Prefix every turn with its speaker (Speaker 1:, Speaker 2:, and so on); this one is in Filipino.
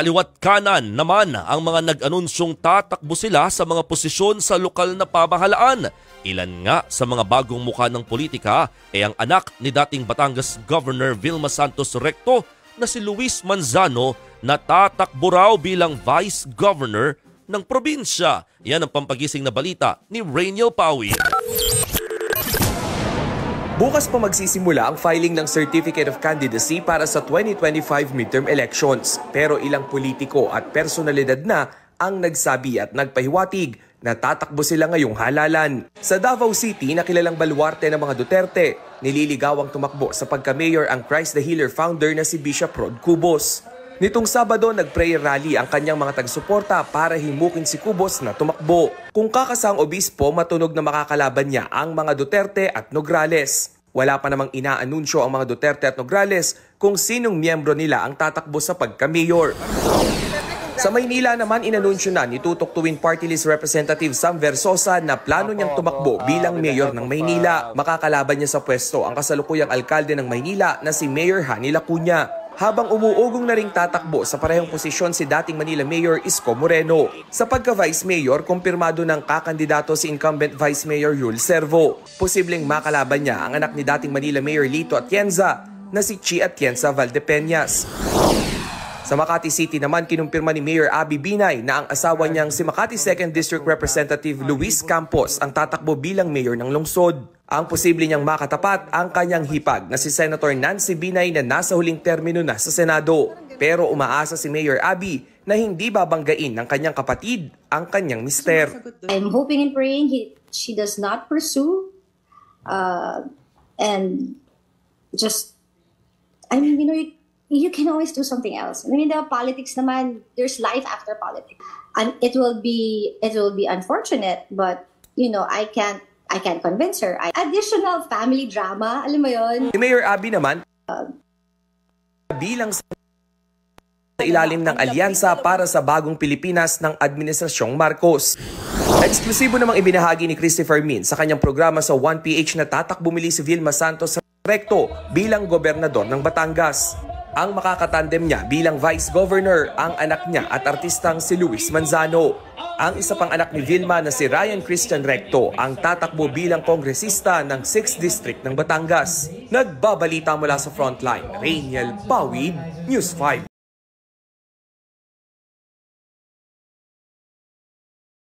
Speaker 1: Kaliwat kanan naman ang mga nag-anunsyong tatakbo sila sa mga posisyon sa lokal na pamahalaan. Ilan nga sa mga bagong mukha ng politika ay ang anak ni dating Batangas Governor Vilma Santos Recto na si Luis Manzano na tatakbo raw bilang Vice Governor ng probinsya. Yan ang pampagising na balita ni Rainiel Pawi.
Speaker 2: Bukas pa magsisimula ang filing ng Certificate of Candidacy para sa 2025 midterm elections. Pero ilang politiko at personalidad na ang nagsabi at nagpahiwatig na tatakbo sila ngayong halalan. Sa Davao City, nakilalang baluarte ng mga Duterte, nililigawang tumakbo sa pagka-mayor ang Christ the Healer founder na si Bishop Rod Cubos. Nitong Sabado, nag-prayer rally ang kanyang mga taga-suporta para himukin si Cubos na tumakbo. Kung kakasang obispo, matunog na makakalaban niya ang mga Duterte at Nograles. Wala pa namang inaanunsyo ang mga Duterte at Nograles kung sinong miyembro nila ang tatakbo sa pagka-mayor. Sa Maynila naman, inanunsyo na ni Tutok Tuwin Party List Representative Sam Versosa na plano niyang tumakbo bilang mayor ng Maynila. Makakalaban niya sa pwesto ang kasalukuyang alkalde ng Maynila na si Mayor Hani Lacuna. Habang umuugong na ring tatakbo sa parehong posisyon si dating Manila Mayor Isko Moreno. Sa pagka-Vice Mayor, kumpirmado ng kakandidato si incumbent Vice Mayor Yul Servo. Posibleng makalaban niya ang anak ni dating Manila Mayor Lito Atienza na si Chi Atienza Valdepeñas. Sa Makati City naman, kinumpirma ni Mayor Abby Binay na ang asawa niyang si Makati 2nd District Representative Luis Campos ang tatakbo bilang mayor ng lungsod. Ang posible niyang makatapat ang kanyang hipag na si Senator Nancy Binay na nasa huling termino na sa Senado. Pero umaasa si Mayor Abby na hindi babanggain ng kanyang kapatid ang kanyang mister.
Speaker 3: I'm hoping and praying she does not pursue and just, I mean, you can always do something else. I mean, the politics naman, there's life after politics. And it will be unfortunate, but I can't convince her. Additional family drama, alam mo yon.
Speaker 2: Si Mayor Abby naman, bilang sa ilalim ng alyansa para sa bagong Pilipinas ng Administrasyong Marcos. Eksklusibo namang ibinahagi ni Christopher Min sa kanyang programa sa 1PH na tatakbo muli si Vilma Santos Recto bilang gobernador ng Batangas. Ang makakatandem niya bilang Vice Governor ang anak niya at artistang si Luis Manzano. Ang isa pang anak ni Vilma na si Ryan Christian Recto ang tatakbo bilang kongresista ng 6th District ng Batangas. Nagbabalita mula sa Frontline, Rainiel Pawid, News 5.